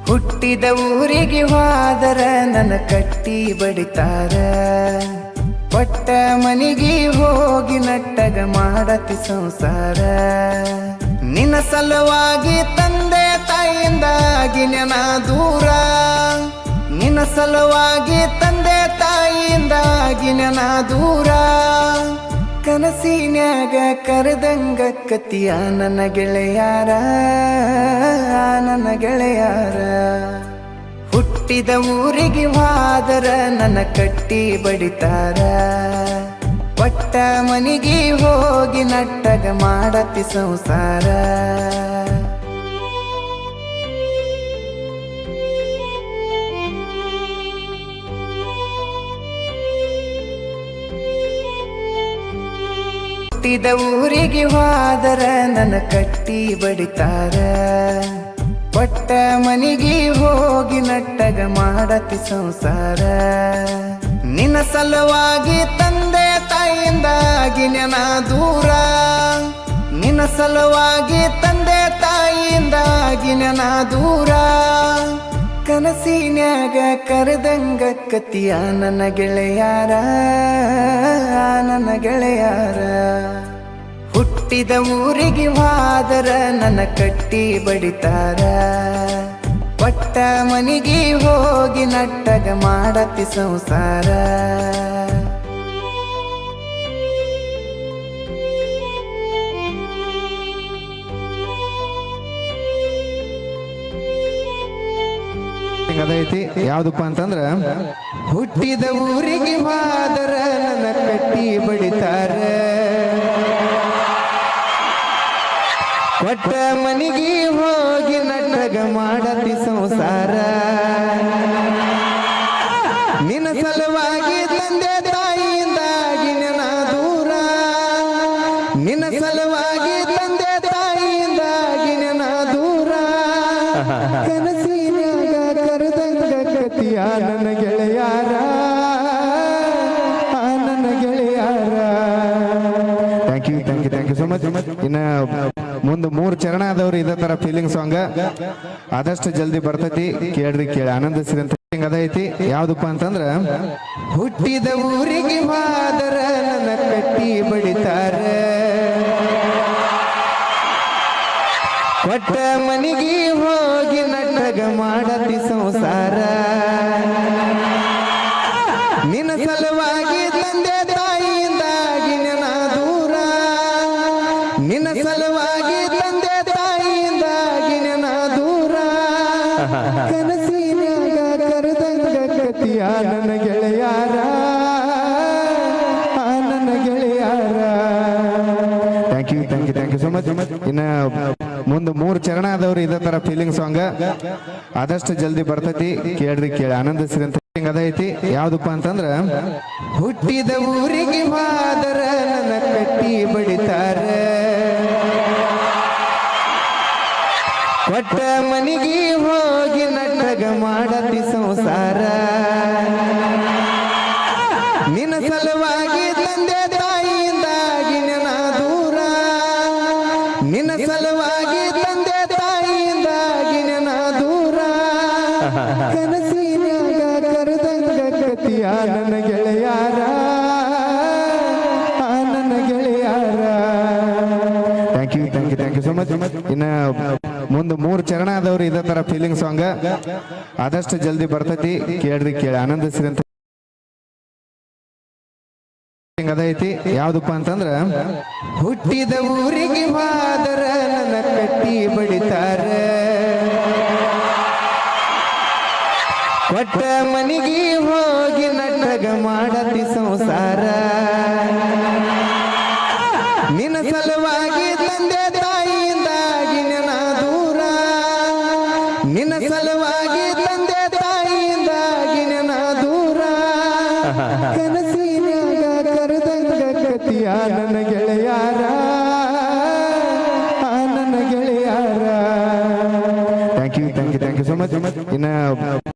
ಹುಟ್ಟಿದ ಊರಿಗೆ ಹೋದರ ನನ್ನ ಕಟ್ಟಿ ಬಡಿತಾರ. ಪಟ್ಟ ಮನಿಗೆ ಹೋಗಿ ನಟ್ಟಗ ಮಾಡತಿ ಸಂಸಾರ. ನಿನ್ನ ಸಲುವಾಗಿ ತಂದೆ ತಾಯಿಯಿಂದಾಗಿ ನೆನ ದೂರ. ನಿನ್ನ ಸಲುವಾಗಿ ತಂದೆ ತಾಯಿಯಿಂದಾಗಿ ನೆನ ದೂರ. ಕನಸಿನ್ಯಾಗ ಕರೆದಂಗ ಕತಿಯ ನನ್ನ ಗೆಳೆಯಾರ, ನನ್ನ ಗೆಳೆಯಾರ. ಹುಟ್ಟಿದ ಊರಿಗೆ ಹೋದರ ನನ್ನ ಕಟ್ಟಿ ಬಡಿತಾರ. ಪಟ್ಟ ಮನಿಗೆ ಹೋಗಿ ನಟ್ಟಗ ಮಾಡತಿ ಸಂಸಾರ. ಹುಟ್ಟಿದ ಊರಿಗೆ ಹೋದರ ನನ್ನ ಕಟ್ಟಿ ಬಡಿತಾರ. ಪಟ್ಟ ಮನಿಗೆ ಹೋಗಿ ನಟ್ಟಗ ಮಾಡತಿ ಸಂಸಾರ. ನಿನ್ನ ಸಲುವಾಗಿ ತಂದೆ ತಾಯಿಯಿಂದಾಗಿ ನೆನ ದೂರ. ನಿನ್ನ ಸಲುವಾಗಿ ತಂದೆ ತಾಯಿಯಿಂದಾಗಿ ನೆನ ದೂರ. ಕನಸಿನ್ಯಾಗ ಕರೆದಂಗ ಕತಿಯ ನನ್ನ ಗೆಳೆಯಾರ, ನನ್ನ ಗೆಳೆಯಾರ. ಹುಟ್ಟಿದ ಊರಿಗೆ ಹೋದರ ನನ್ನ ಕಟ್ಟಿ ಬಡಿತಾರ. ಪಟ್ಟ ಮನಿಗೆ ಹೋಗಿ ನಟ್ಟಗ ಮಾಡತಿ ಸಂಸಾರ. ಅದೈತಿ ಯಾವ್ದಪ್ಪ ಅಂತಂದ್ರ, ಹುಟ್ಟಿದ ಊರಿಗೆ ಹೋದರ ನನ್ನ ಕಟ್ಟಿ ಬಡಿತಾರ. ಪಟ್ಟ ಮನಿಗೆ ಹೋಗಿ ನಟ್ಟಗ ಮಾಡತಿ ಸಂಸಾರ. ನಿನ್ನ ಸಲುವಾಗಿ ತಂದೆ ತಾಯಿಯಿಂದಾಗಿ ನೆನ ದೂರ. ನಿನ್ನ ಸಲುವಾಗಿ ತಂದೆ ತಾಯಿಯಿಂದಾಗಿ ನೆನ ದೂರ. ಕನಸಿನ್ಯಾಗ ಕರೆದಂಗ ಕತಿಯ ನನ್ನ ಗೆಳೆಯಾರ, ನನ್ನ ಗೆಳೆಯಾರ. Thank you so much. ಇನ್ನ ಮುಂದೆ 3 ಚರಣ ಆದವ್ರು ಇದೇ ತರ ಫೀಲಿಂಗ್ ಸಾಂಗ್ ಆದಷ್ಟು ಜಲ್ದಿ ಬರ್ತೈತಿ, ಕೇಳ್ರಿ, ಕೇಳಿ ಆನಂದಿಸ್ರಿ ಅಂತ ಅದೈತಿ. ಯಾವ್ದಪ್ಪ ಅಂತಂದ್ರ, ಹುಟ್ಟಿದ ಊರಿಗೆ ಹೋದರ ನನ್ನ ಕಟ್ಟಿ ಬಡಿತಾರ. ಪಟ್ಟ ಮನಿಗೆ ಹೋಗಿ ನಟ್ಟಗ ಮಾಡತಿ ಸಂಸಾರ. ನಿನ್ನ ಸಲುವಾಗಿ ತಂದೆ ತಾಯಿಯಿಂದಾಗಿ ನೆನ ದೂರ. ನಿನ್ನ ಸಲುವಾಗಿ ತಂದೆ ತಾಯಿಯಿಂದಾಗಿ ನೆನ ದೂರ. ಕನಸಿನ್ಯಾಗ ಕರೆದಂಗ ಕತಿಯ ನನ್ನ ಗೆಳೆಯಾರ, ನನ್ನ ಗೆಳೆಯಾರ. Thank you so much. ಇನ್ನ ಮುಂದೆ 3 ಚರಣ ಆದವ್ರು ಇದೇ ತರ ಫೀಲಿಂಗ್ ಸಾಂಗ್ ಆದಷ್ಟು ಜಲ್ದಿ ಬರ್ತೈತಿ, ಕೇಳ್ರಿ, ಕೇಳಿ ಆನಂದಿಸ್ರಿ ಅಂತ ಅದೈತಿ. ಯಾವ್ದಪ್ಪ ಅಂತಂದ್ರ, ಹುಟ್ಟಿದ ಊರಿಗೆ ಹೋದರ ನನ್ನ ಕಟ್ಟಿ ಬಡಿತಾರ. ಪಟ್ಟ ಮನಿಗೆ ಹೋಗಿ ನಟ್ಟಗ ಮಾಡತಿ ಸಂಸಾರ. ನಿನ್ನ ಸಲುವಾಗಿ ತಂದೆ ತಾಯಿಯಿಂದಾಗಿ ನೆನ ದೂರ. ನಿನ್ನ ಸಲುವಾಗಿ ತಂದೆ ತಾಯಿಯಿಂದಾಗಿ ನೆನ ದೂರ. ಕನಸಿನ್ಯಾಗ ಕರೆದಂಗ ಕತಿಯ ನನ್ನ ಗೆಳೆಯಾರ, ನನ್ನ ಗೆಳೆಯಾರ. Thank you so much. ಇನ್ನ ಮುಂದೆ 3 ಚರಣ ಆದವ್ರು ಇದೇ ತರ ಫೀಲಿಂಗ್ ಸಾಂಗ್ ಆದಷ್ಟು ಜಲ್ದಿ ಬರ್ತೈತಿ, ಕೇಳ್ರಿ, ಕೇಳಿ ಆನಂದಿಸ್ರಿ ಅಂತ ಅದೈತಿ. ಯಾವ್ದಪ್ಪ ಅಂತಂದ್ರ, ಹುಟ್ಟಿದ ಊರಿಗೆ ಹೋದರ ನನ್ನ ಕಟ್ಟಿ ಬಡಿತಾರ. ಪಟ್ಟ ಮನಿಗೆ ಹೋಗಿ ನಟ್ಟಗ ಮಾಡತಿ ಸಂಸಾರ. ನಿನ್ನ ಸಲುವಾಗಿ ತಂದೆ ತಾಯಿಯಿಂದಾಗಿ ನೆನ ದೂರ. ನಿನ್ನ ಸಲುವಾಗಿ ತಂದೆ ತಾಯಿಯಿಂದಾಗಿ ನೆನ ದೂರ. ಕನಸಿನ್ಯಾಗ ಕರೆದಂಗ ಕತಿಯ ನನ್ನ ಗೆಳೆಯಾರ, ನನ್ನ ಗೆಳೆಯಾರ. Thank you so much. ಇನ್ನ